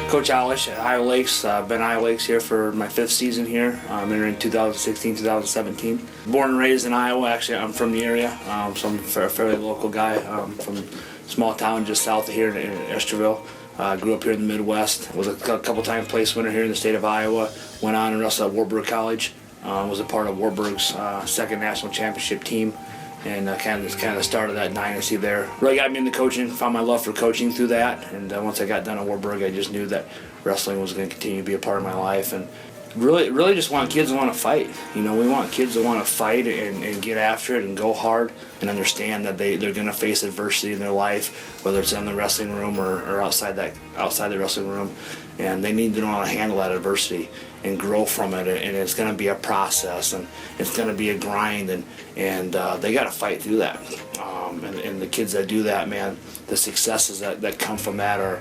Coach Alish at Iowa Lakes. Been Iowa Lakes here for my 5th season here. Entering 2016, 2017. Born and raised in Iowa. Actually, I'm from the area, so I'm a fairly local guy from a small town just south of here in Esterville. Grew up here in the Midwest. Was a couple-time place winner here in the state of Iowa. Went on and wrestled at Wartburg College. Was a part of Wartburg's second national championship team. And kind of started that dynasty there. Really got me into coaching, found my love for coaching through that. And once I got done at Wartburg, I just knew that wrestling was going to continue to be a part of my life. And really just want kids to want to fight. You know, we want kids to want to fight and get after it and go hard and understand that they're going to face adversity in their life, whether it's in the wrestling room or outside the wrestling room. And they need to know how to handle that adversity and grow from it, and it's going to be a process, and it's going to be a grind, and they got to fight through that. And the kids that do that, man, the successes that come from that are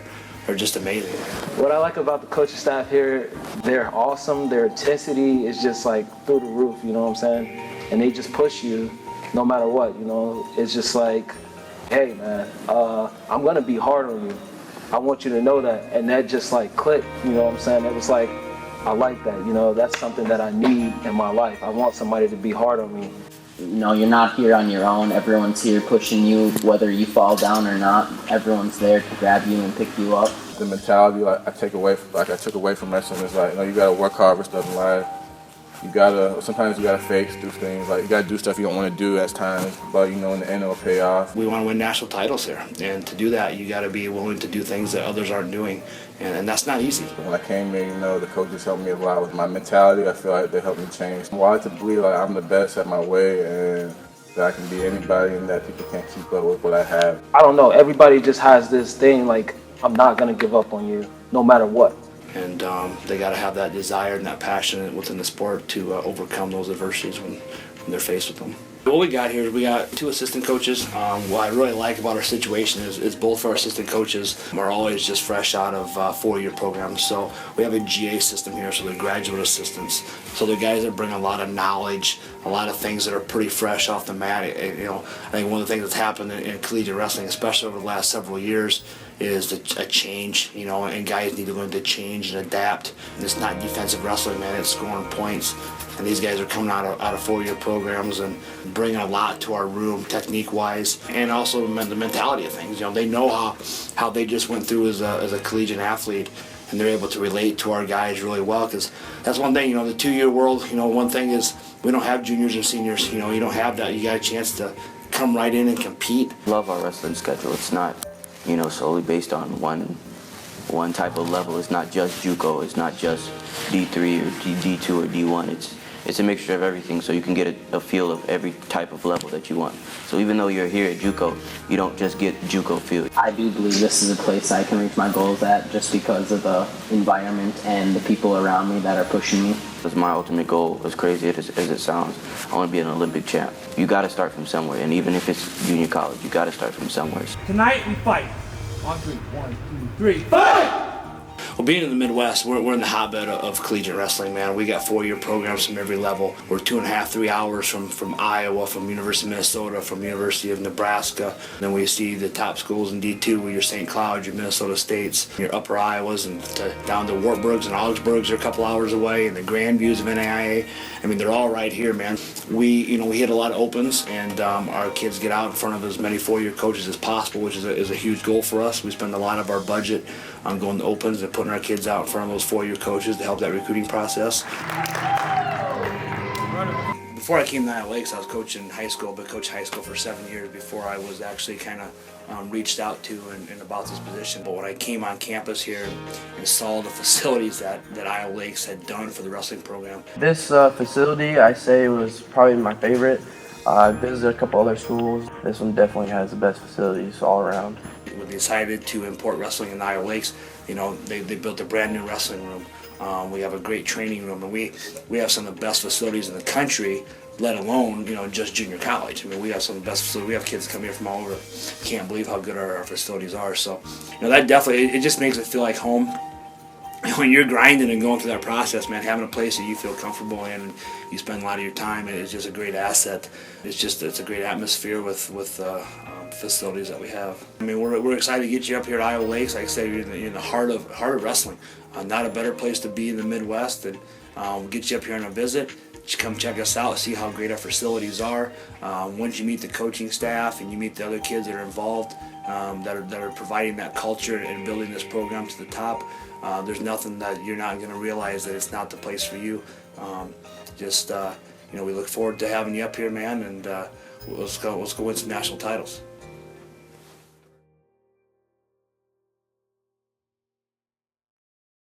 just amazing. What I like about the coaching staff here, they're awesome. Their intensity is just like through the roof, you know what I'm saying? And they just push you no matter what, you know? It's just like, hey man, I'm gonna be hard on you. I want you to know that. And that just like clicked, you know what I'm saying? It was like, I like that, you know, that's something that I need in my life. I want somebody to be hard on me. You know, you're not here on your own. Everyone's here pushing you, whether you fall down or not. Everyone's there to grab you and pick you up. The mentality I took away from wrestling is like, you know, you gotta work hard for stuff in life. Sometimes you gotta face through things. Like, you gotta do stuff you don't want to do at times, but you know, in the end it'll pay off. We want to win national titles here, and to do that, you got to be willing to do things that others aren't doing, and that's not easy. When I came here, you know, the coaches helped me a lot with my mentality. I feel like they helped me change. I like to believe like I'm the best at my way, and that I can be anybody, and that people can't keep up with what I have. I don't know, everybody just has this thing like, I'm not gonna give up on you, no matter what. And they got to have that desire and that passion within the sport to overcome those adversities when they're faced with them. What we got here is we got 2 assistant coaches. What I really like about our situation is both of our assistant coaches are always just fresh out of 4-year programs. So we have a GA system here, so they're graduate assistants. So they're guys that bring a lot of knowledge, a lot of things that are pretty fresh off the mat. You know, I think one of the things that's happened in collegiate wrestling, especially over the last several years, is a change, you know, and guys need to learn to change and adapt. And it's not defensive wrestling, man, it's scoring points. And these guys are coming out of 4-year programs and bringing a lot to our room, technique-wise, and also the mentality of things. You know, they know how they just went through as a collegiate athlete, and they're able to relate to our guys really well. Because that's one thing, you know, the 2-year world. You know, one thing is we don't have juniors and seniors. You know, you don't have that. You got a chance to come right in and compete. Love our wrestling schedule. It's not, you know, solely based on one type of level. It's not just JUCO. It's not just D3 or D2 or D1. It's a mixture of everything, so you can get a feel of every type of level that you want. So even though you're here at JUCO, you don't just get JUCO feel. I do believe this is a place I can reach my goals at just because of the environment and the people around me that are pushing me. That's my ultimate goal, as crazy as it sounds. I want to be an Olympic champ. You got to start from somewhere, and even if it's junior college, you got to start from somewhere. Tonight we fight. On 3, 1, 2, 3, fight! Well, being in the Midwest, we're in the hotbed of collegiate wrestling, man. We got 4-year programs from every level. We're 2.5, 3 hours from Iowa, from University of Minnesota, from University of Nebraska. Then we see the top schools in D2, with your St. Cloud, your Minnesota States, your Upper Iowas, and down to Wartburgs and Augsburgs are a couple hours away, and the Grandviews of NAIA. I mean, they're all right here, man. We hit a lot of opens, and our kids get out in front of as many 4-year coaches as possible, which is a huge goal for us. We spend a lot of our budget on going to opens and putting our kids out in front of those 4-year coaches to help that recruiting process. Before I came to Iowa Lakes, I was coaching high school, but coached high school for 7 years before I was actually kind of reached out to and about this position. But when I came on campus here and saw the facilities that Iowa Lakes had done for the wrestling program. This facility, I say, was probably my favorite. I visited a couple other schools. This one definitely has the best facilities all around. We decided to import wrestling in Iowa Lakes. You know, they built a brand new wrestling room. We have a great training room, and we have some of the best facilities in the country, let alone, you know, just junior college. I mean, we have some of the best facilities. We have kids come here from all over. Can't believe how good our facilities are. So, you know, that definitely, it just makes it feel like home. When you're grinding and going through that process, man, having a place that you feel comfortable in and you spend a lot of your time, it's just a great asset. It's a great atmosphere with facilities that we have. I mean, we're excited to get you up here at Iowa Lakes. Like I said, you're in the heart of wrestling. Not a better place to be in the Midwest than we'll get you up here on a visit. Just come check us out, see how great our facilities are. Once you meet the coaching staff and you meet the other kids that are involved, that are providing that culture and building this program to the top, there's nothing that you're not going to realize that it's not the place for you. We look forward to having you up here, man, and let's go win some national titles.